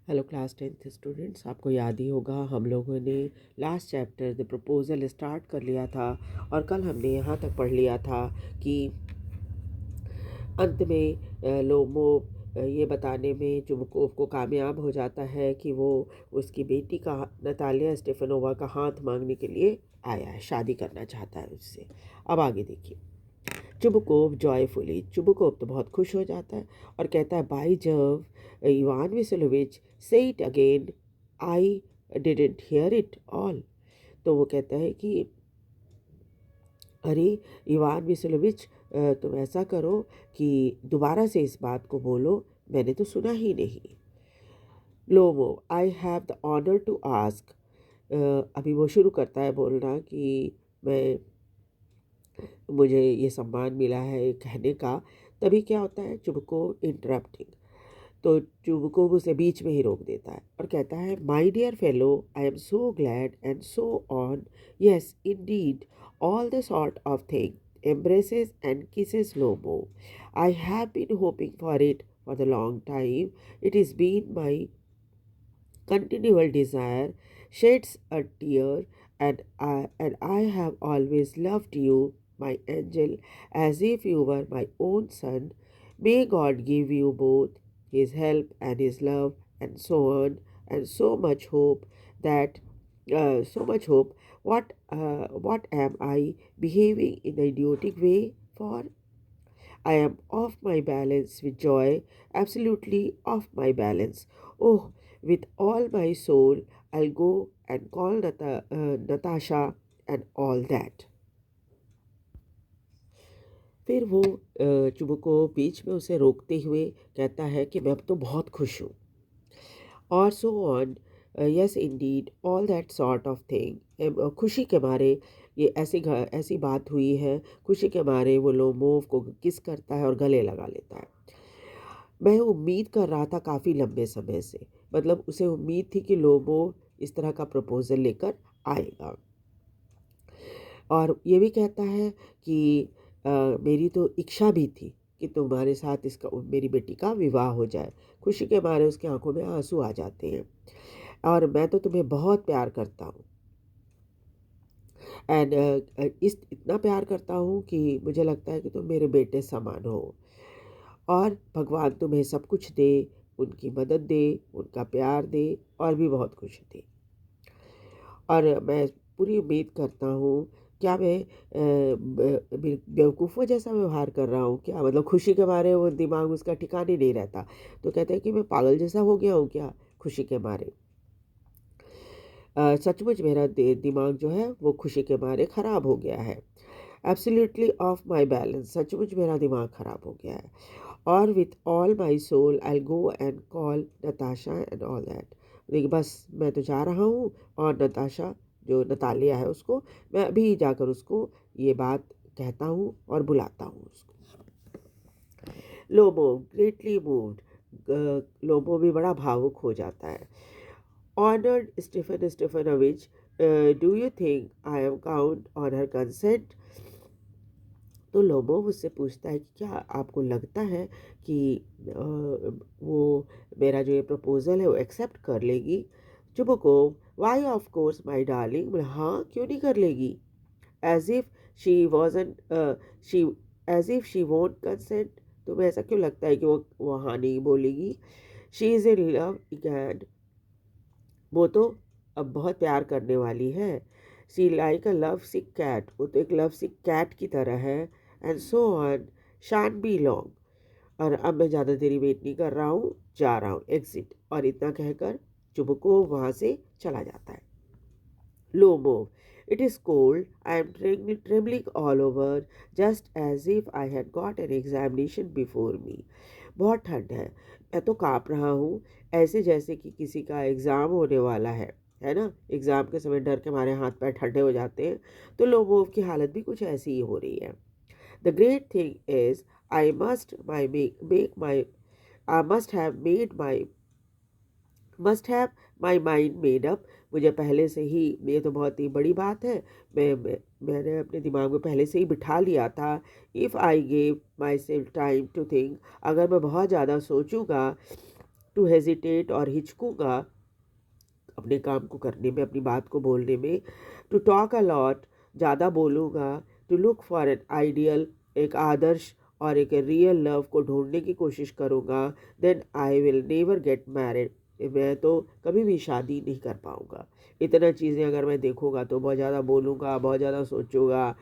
Hello class 10th students, आपको याद ही होगा हम लोगों ने last chapter the proposal start कर लिया था और कल हमने यहाँ तक पढ़ लिया था कि अंत में लोमो ये बताने में चुबकोव को कामयाब हो जाता है कि वो उसकी बेटी का नतालिया स्टेफनोवा का हाथ मांगने के लिए आया है, शादी करना चाहता है उससे। अब आगे देखिए। चुबकोव जॉयफुली, चुबकोव तो बहुत खुश हो जाता है और कहता है बाई जव इवान विसलोविच से it again, I didn't here it all. तो वो कहता है कि अरे इवान विसलोविच, तुम ऐसा करो कि दोबारा से इस बात को बोलो, मैंने तो सुना ही नहीं। Lomov, I have the honour to ask. अभी वो शुरू करता है बोलना कि मुझे ये सम्मान मिला है कहने का। तभी क्या होता है, चुबको इंटरप्टिंग। तो चुबको उसे बीच में ही रोक देता है और कहता है my dear fellow, I am so glad and so on, yes indeed, all the sort of thing, embraces and kisses Lomo. I have been hoping for it for the long time. It has been my continual desire, sheds a tear, and I have always loved you, my angel, as if you were my own son. May God give you both his help and his love, and so on, and so much hope that so much hope. What am I behaving in the idiotic way for? I am off my balance with joy, absolutely off my balance. Oh, with all my soul, I'll go and call Natasha and all that. फिर वो चुबू को बीच में उसे रोकते हुए कहता है कि मैं अब तो बहुत खुश हूँ, और so on, yes Indeed, all that sort of thing. खुशी के मारे ये ऐसी बात हुई है। खुशी के मारे वो लोमोव को किस करता है और गले लगा लेता है। मैं उम्मीद कर रहा था काफ़ी लंबे समय से, मतलब उसे उम्मीद थी कि लोमोव इस तरह का प्रपोज़ल लेकर आएगा। और ये भी कहता है कि मेरी तो इच्छा भी थी कि तुम्हारे साथ इसका मेरी बेटी का विवाह हो जाए। खुशी के मारे उसकी आंखों में आंसू आ जाते हैं। और मैं तो तुम्हें बहुत प्यार करता हूँ, एंड इस इतना प्यार करता हूँ कि मुझे लगता है कि तुम मेरे बेटे समान हो, और भगवान तुम्हें सब कुछ दे, उनकी मदद दे, उनका प्यार दे, और भी बहुत कुछ दे। और मैं पूरी उम्मीद करता हूँ, क्या मैं बेवकूफ़ों जैसा व्यवहार कर रहा हूँ क्या? मतलब खुशी के मारे वो दिमाग उसका ठिकाने नहीं रहता। तो कहते हैं कि मैं पागल जैसा हो गया हूँ क्या खुशी के मारे? सचमुच मेरा दिमाग जो है वो खुशी के मारे ख़राब हो गया है। एब्सोल्युटली ऑफ माई बैलेंस, सचमुच मेरा दिमाग ख़राब हो गया है। और with all my soul I go and call Natasha and all that. देखिए बस मैं तो जा रहा हूँ, और नताशा जो नतालिया है उसको मैं अभी जाकर उसको ये बात कहता हूँ और बुलाता हूँ उसको। लोबो ग्रेटली मूव्ड, लोबो भी बड़ा भावुक हो जाता है। Honoured Stepan Stepanovich, do you think I am count on her consent? तो लोबो उससे पूछता है कि क्या आपको लगता है कि वो मेरा जो ये प्रपोज़ल है वो एक्सेप्ट कर लेगी? Chubukov, why of course my darling, बोले हाँ क्यों नहीं कर लेगी। As if she wasn't she as if she won't consent, तुम्हें ऐसा क्यों लगता है कि वो हाँ नहीं बोलेगी? She is in love again, वो तो अब बहुत प्यार करने वाली है। See like a love sick cat, वो तो एक लव सिक कैट की तरह है। And so on, shan't be long, और अब मैं ज़्यादा देरी वेट नहीं कर रहा हूँ, जा रहा हूँ, एग्जिट। और इतना कहकर चुबको वहाँ से चला जाता है। Lomo, it is cold. I am trembling all over, just as if I had got an examination before me. बहुत ठंड मैं तो काँप रहा हूँ, ऐसे जैसे कि किसी का एग्ज़ाम होने वाला है ना? एग्ज़ाम के समय डर के हमारे हाथ पैर ठंडे हो जाते हैं, तो लोगों की हालत भी कुछ ऐसी ही हो रही है। The great thing is, I must my make my I must have my mind made up. मुझे पहले से ही, ये तो बहुत ही बड़ी बात है, मैंने अपने दिमाग में पहले से ही बिठा लिया था। If I gave myself time to think, अगर मैं बहुत ज़्यादा सोचूंगा, टू हेजिटेट और हिचकूंगा अपने काम को करने में, अपनी बात को बोलने में, टू टॉक अ लॉट, ज़्यादा बोलूँगा, to look for an ideal, एक आदर्श और एक रियल लव को ढूंढने की कोशिश करूँगा, then I will never get married, मैं तो कभी भी शादी नहीं कर पाऊँगा। इतना चीज़ें अगर मैं देखूँगा तो बहुत ज़्यादा बोलूँगा, बहुत ज़्यादा सोचूंगा,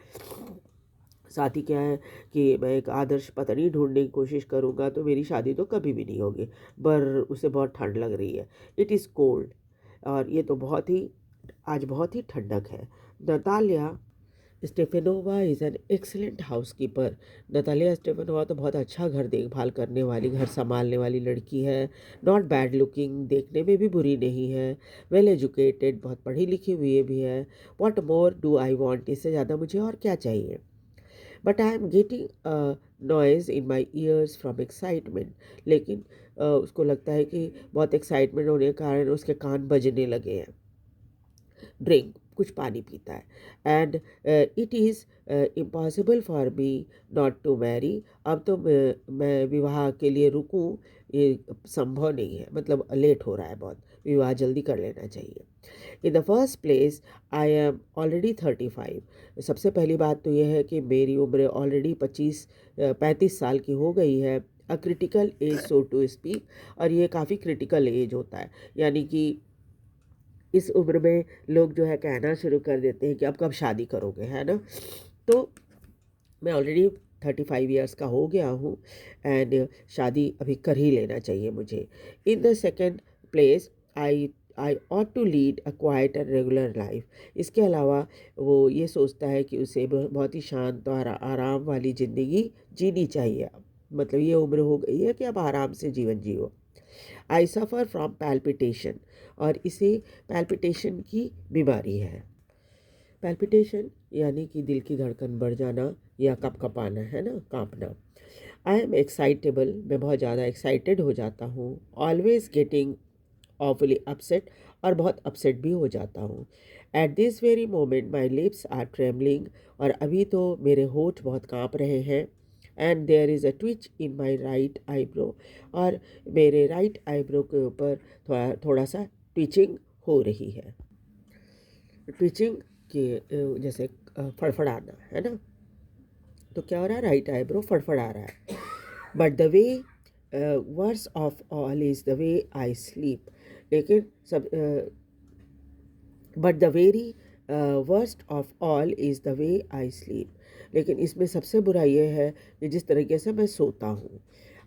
साथ ही क्या है कि मैं एक आदर्श पत्नी ढूंढने की कोशिश करूँगा, तो मेरी शादी तो कभी भी नहीं होगी। पर उसे बहुत ठंड लग रही है, इट इज़ कोल्ड, और ये तो बहुत ही आज बहुत ही ठंडक है। Natalia Stepanovna is an excellent housekeeper. Natalia Stepanovna तो बहुत अच्छा घर देखभाल करने वाली, घर संभालने वाली लड़की है। नॉट बैड लुकिंग, देखने में भी बुरी नहीं है। वेल एजुकेटेड, बहुत पढ़ी लिखी हुई भी है। What more do I want, इससे ज़्यादा मुझे और क्या चाहिए। But I am getting noise in my years from excitement, लेकिन उसको लगता है कि बहुत एक्साइटमेंट होने के कारण उसके कान बजने लगे हैं। ड्रिंक, कुछ पानी पीता है। And it is impossible for me not to marry, अब तो मैं विवाह के लिए रुकूं, ये संभव नहीं है, मतलब लेट हो रहा है बहुत, विवाह जल्दी कर लेना चाहिए। In the first place I am already 35, सबसे पहली बात तो यह है कि मेरी उम्र ऑलरेडी 35 साल की हो गई है। A critical age so to speak, और ये काफ़ी क्रिटिकल एज होता है, यानी कि इस उम्र में लोग जो है कहना शुरू कर देते हैं कि अब कब शादी करोगे, है ना। तो मैं ऑलरेडी 35 ईयर्स का हो गया हूँ, एंड शादी अभी कर ही लेना चाहिए मुझे। In the second place I I ought to lead a quiet and regular life, इसके अलावा वो ये सोचता है कि उसे बहुत ही शांत और आराम वाली ज़िंदगी जीनी चाहिए। मतलब ये उम्र हो गई है कि अब आराम से जीवन जियो। आई सफ़र फ्रॉम पैल्पिटेशन, और इसे पैल्पिटेशन की बीमारी है। पैल्पिटेशन यानी कि दिल की धड़कन बढ़ जाना या कँपकँपाना, है ना, काँपना। आई एम एक्साइटेबल, मैं बहुत ज़्यादा एक्साइटेड हो जाता हूँ। ऑलवेज गेटिंग ऑफुली अपसेट, और बहुत अपसेट भी हो जाता हूँ। At this very moment my lips are trembling, और अभी तो मेरे होठ बहुत काँप रहे हैं। And there is a twitch in my right eyebrow, और मेरे राइट आईब्रो के ऊपर थोड़ा थोड़ा सा ट्विचिंग हो रही है। ट्विचिंग के जैसे फड़फड़ाना, है ना। तो क्या हो रहा है, राइट आईब्रो फड़फड़ा रहा है। But the way verse of all is the way I sleep, लेकिन सब but the very worst of all is the way I sleep, लेकिन इसमें सबसे बुरा ये है कि जिस तरीके से मैं सोता हूँ।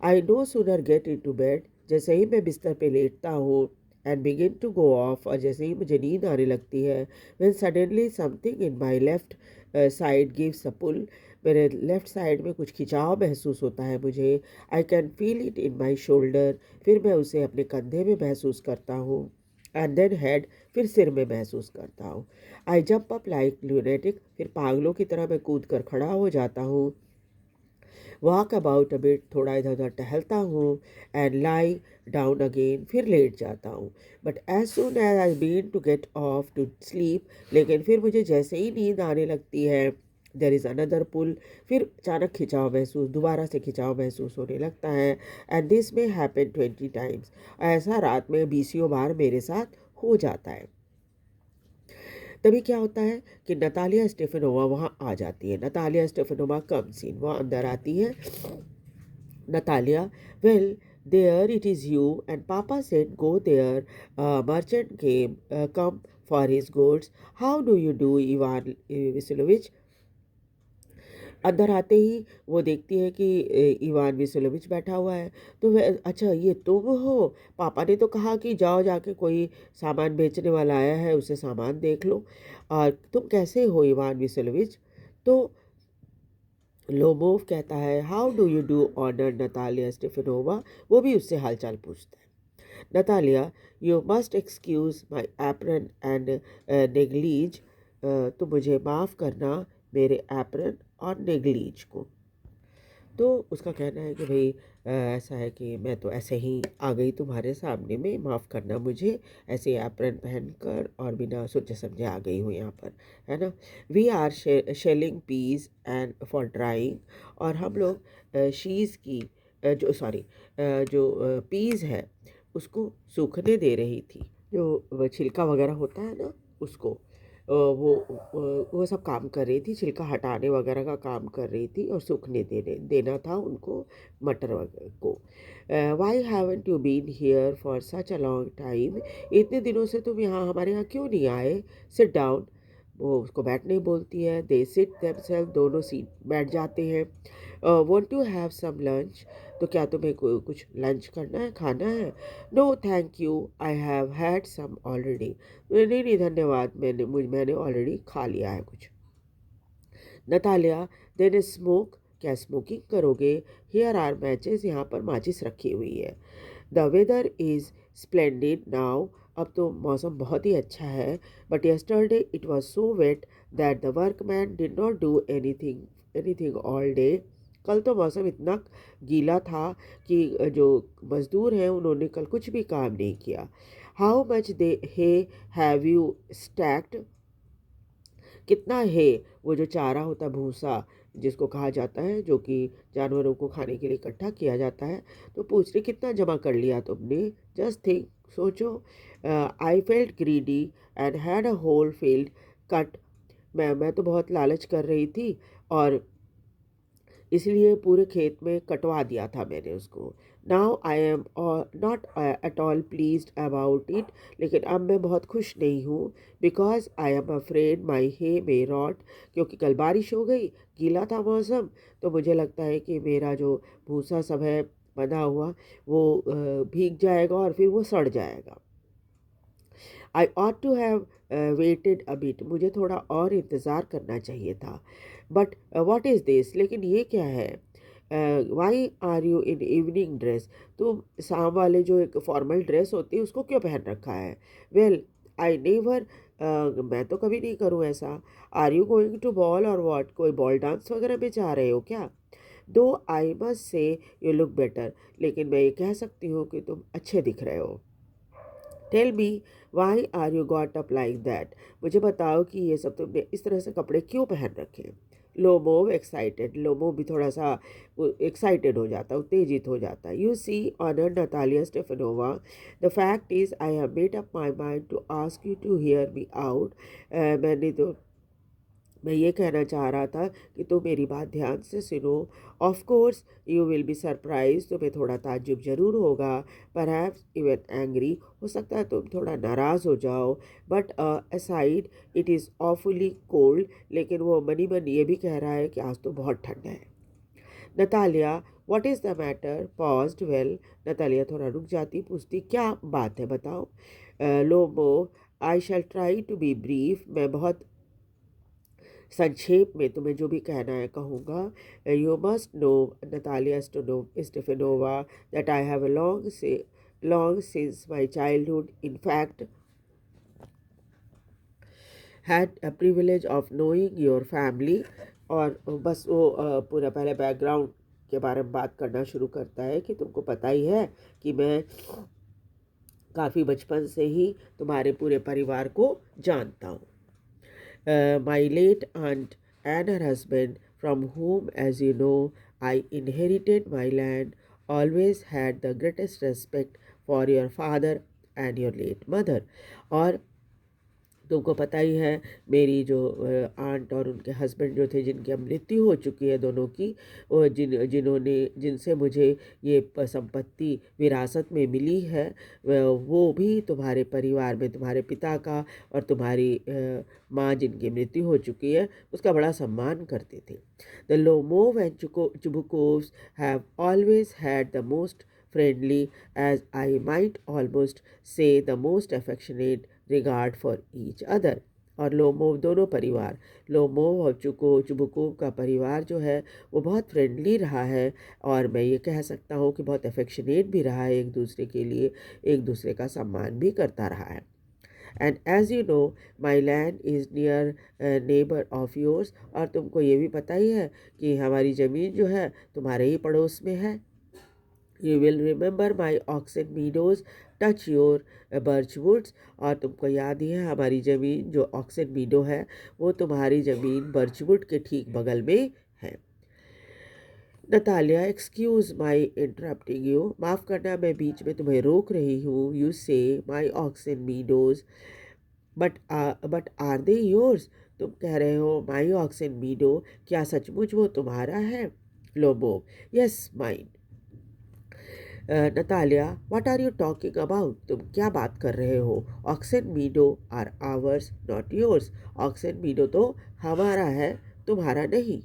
I no sooner get into bed, जैसे ही मैं बिस्तर पे लेटता हूँ, and begin to go off, और जैसे ही मुझे नींद आने लगती है, when suddenly something in my left side gives a pull, मेरे लेफ़्ट साइड में कुछ खिंचाव महसूस होता है मुझे। I can feel it in my shoulder, फिर मैं उसे अपने कंधे में महसूस करता हूँ। एंड देन हेड, फिर सिर में महसूस करता हूँ। I jump up like lunatic, फिर पागलों की तरह मैं कूद कर खड़ा हो जाता हूँ। वॉक अबाउट अ बिट, थोड़ा इधर उधर टहलता हूँ। एंड लाई डाउन अगेन, फिर लेट जाता हूँ। But as soon as I begin to get off to sleep, लेकिन फिर मुझे जैसे ही नींद आने लगती है, देर इज़ अनदर पुल, फिर अचानक खिंचाव महसूस, दोबारा से खिंचाव महसूस होने लगता है। एंड दिस में हैपन 20 टाइम्स, ऐसा रात में 20 बार मेरे साथ हो जाता है। तभी क्या होता है कि नतालिया स्टेफेनोवा वहाँ आ जाती है। नतालिया स्टेफेनोवा कम्स इन, वो अंदर आती है। Natalia, well there it is you, and papa said go there, merchant came come for his goods, how do you do Ivan Vasilyevich. अंदर आते ही वो देखती है कि इवान विसोलोविच बैठा हुआ है। तो वह, अच्छा ये तुम हो, पापा ने तो कहा कि जाओ जाके कोई सामान बेचने वाला आया है, उसे सामान देख लो, और तुम कैसे हो इवान विसोलोविच। तो लोमोव कहता है, how do you do honour Natalia Stepanovna, वो भी उससे हालचाल पूछता है। Natalia, you must excuse my apron and negligee, तो मुझे माफ़ करना मेरे एप्रन और नेग्लीज को। तो उसका कहना है कि भाई ऐसा है कि मैं तो ऐसे ही आ गई तुम्हारे सामने में, माफ़ करना मुझे, ऐसे एप्रन पहनकर और बिना सोचे समझे आ गई हूँ यहाँ पर, है ना। We are shelling peas and for drying, और हम लोग शीज़ की जो पीस है उसको सूखने दे रही थी। जो छिलका वगैरह होता है ना उसको वो सब काम कर रही थी, छिलका हटाने वगैरह का काम कर रही थी और सूखने देना था उनको मटर वगैरह को। Why haven't you been here for such a long time, इतने दिनों से तुम यहाँ हमारे यहाँ क्यों नहीं आए? सिट डाउन, वो उसको बैठने बोलती है। दे सिट देमसेल्फ, दोनों सीट बैठ जाते हैं। Want to have some lunch, तो क्या तुम्हें कुछ लंच करना है, खाना है? No thank you, I have had some already, नहीं नहीं धन्यवाद, मैंने ऑलरेडी खा लिया है कुछ। नतालिया, देन स्मोक, क्या स्मोकिंग करोगे? हियर आर मैचेस, यहाँ पर माचिस रखी हुई है। The weather is splendid now, अब तो मौसम बहुत ही अच्छा है। But yesterday it was so wet that the workman did not do anything all day, कल तो मौसम इतना गीला था कि जो मज़दूर हैं उन्होंने कल कुछ भी काम नहीं किया। हाउ मच दे हे हैव यू स्टैक्ड, कितना है वो जो चारा होता है, भूसा जिसको कहा जाता है, जो कि जानवरों को खाने के लिए इकट्ठा किया जाता है, तो पूछ रही कितना जमा कर लिया तुमने? जस्ट थिंक, सोचो। I felt greedy and had a whole field cut, मैं तो बहुत लालच कर रही थी और इसलिए पूरे खेत में कटवा दिया था मैंने उसको। Now I am not at all pleased about it, लेकिन अब मैं बहुत खुश नहीं हूँ। Because I am afraid my hay may rot, क्योंकि कल बारिश हो गई, गीला था मौसम, तो मुझे लगता है कि मेरा जो भूसा सब है बंधा हुआ वो भीग जाएगा और फिर वो सड़ जाएगा। I ought to have waited a bit, मुझे थोड़ा और इंतज़ार करना चाहिए था। बट व्हाट इज़ दिस, लेकिन ये क्या है? Why are you in evening dress, तुम शाम वाले जो एक फॉर्मल ड्रेस होती है उसको क्यों पहन रखा है? वेल आई नेवर, मैं तो कभी नहीं करूँ ऐसा। Are you going to ball or what, कोई बॉल डांस वगैरह में जा रहे हो क्या? Though I must say you look better, लेकिन मैं ये कह सकती हूँ कि तुम अच्छे दिख रहे हो। Tell me why are you got up like that, मुझे बताओ कि ये सब तुमने इस तरह से कपड़े क्यों पहन रखे? लोमोव एक्साइटेड, लोमोव भी थोड़ा सा एक्साइटेड हो जाता है, उत्तेजित हो जाता है। You see honour Natalia Stepanovna, the fact is I have made up my mind to ask you to hear me out, मैं ये कहना चाह रहा था कि तुम मेरी बात ध्यान से सुनो। Of course you will be surprise, तुम्हें थोड़ा ताज्जुब जरूर होगा, परहैप्स इवन एंग्री, हो सकता है तुम थोड़ा नाराज़ हो जाओ। But aside it is awfully cold, लेकिन वो मनी मन ये भी कह रहा है कि आज तो बहुत ठंड है। Natalia, what is the matter? Paused, well, Natalia थोड़ा रुक जाती, पूछती क्या बात है, बताओ। लोमो, आई शैल ट्राई टू बी ब्रीफ, मैं बहुत संक्षेप में तुम्हें जो भी कहना है कहूँगा। You must know Natalia Stepanovna that I have long since my childhood in fact had a privilege of knowing your family, और बस वो पूरा पहले बैकग्राउंड के बारे में बात करना शुरू करता है कि तुमको पता ही है कि मैं काफ़ी बचपन से ही तुम्हारे पूरे परिवार को जानता हूँ। My late aunt and her husband, from whom, as you know, I inherited my land, always had the greatest respect for your father and your late mother. और तुमको पता ही है मेरी जो आंट और उनके हस्बैंड जो थे, जिनकी अब मृत्यु हो चुकी है दोनों की, जिनसे मुझे ये संपत्ति विरासत में मिली है, वो भी तुम्हारे परिवार में तुम्हारे पिता का और तुम्हारी माँ जिनकी मृत्यु हो चुकी है उसका बड़ा सम्मान करते थे। The Lomov and Chubukovs have always had the most friendly, as I might almost say the most affectionate regard for each other. और लोमोव दोनों परिवार, लोमोव और चुबुकोव का परिवार जो है वो बहुत फ्रेंडली रहा है, और मैं ये कह सकता हूँ कि बहुत अफेक्शनेट भी रहा है, एक दूसरे के लिए एक दूसरे का सम्मान भी करता रहा है। And as you know my land is near neighbour of yours, और तुमको ये भी पता ही है कि हमारी ज़मीन जो है तुम्हारे ही पड़ोस में है। You will remember my oxen meadows touch your birch woods, और तुमको याद ही है हमारी ज़मीन जो ऑक्सन मीडो है वो तुम्हारी ज़मीन बर्चवुड के ठीक बगल में है। Natalia, excuse my interrupting you, माफ़ करना मैं बीच में तुम्हें रोक रही हूँ। You say my oxen Meadows, but are they yours, तुम कह रहे हो माई ऑक्सन मीडो, क्या सचमुच वो तुम्हारा है? Lomov, yes mine. Natalia, what are you talking about, तुम क्या बात कर रहे हो? Oxen meadow are ours not yours, oxen meadow तो हमारा है, तुम्हारा नहीं।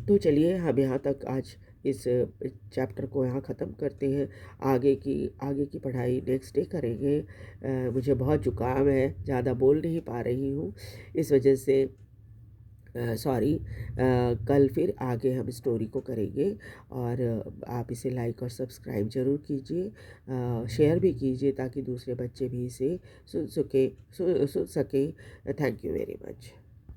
तो चलिए हम यहाँ तक आज इस चैप्टर को यहाँ ख़त्म करते हैं। आगे की पढ़ाई नेक्स्ट डे करेंगे। मुझे बहुत जुकाम है, ज़्यादा बोल नहीं पा रही हूँ, इस वजह से सॉरी। कल फिर आगे हम स्टोरी को करेंगे। और आप इसे लाइक और सब्सक्राइब ज़रूर कीजिए, शेयर भी कीजिए ताकि दूसरे बच्चे भी इसे सुन सके। Thank you very much.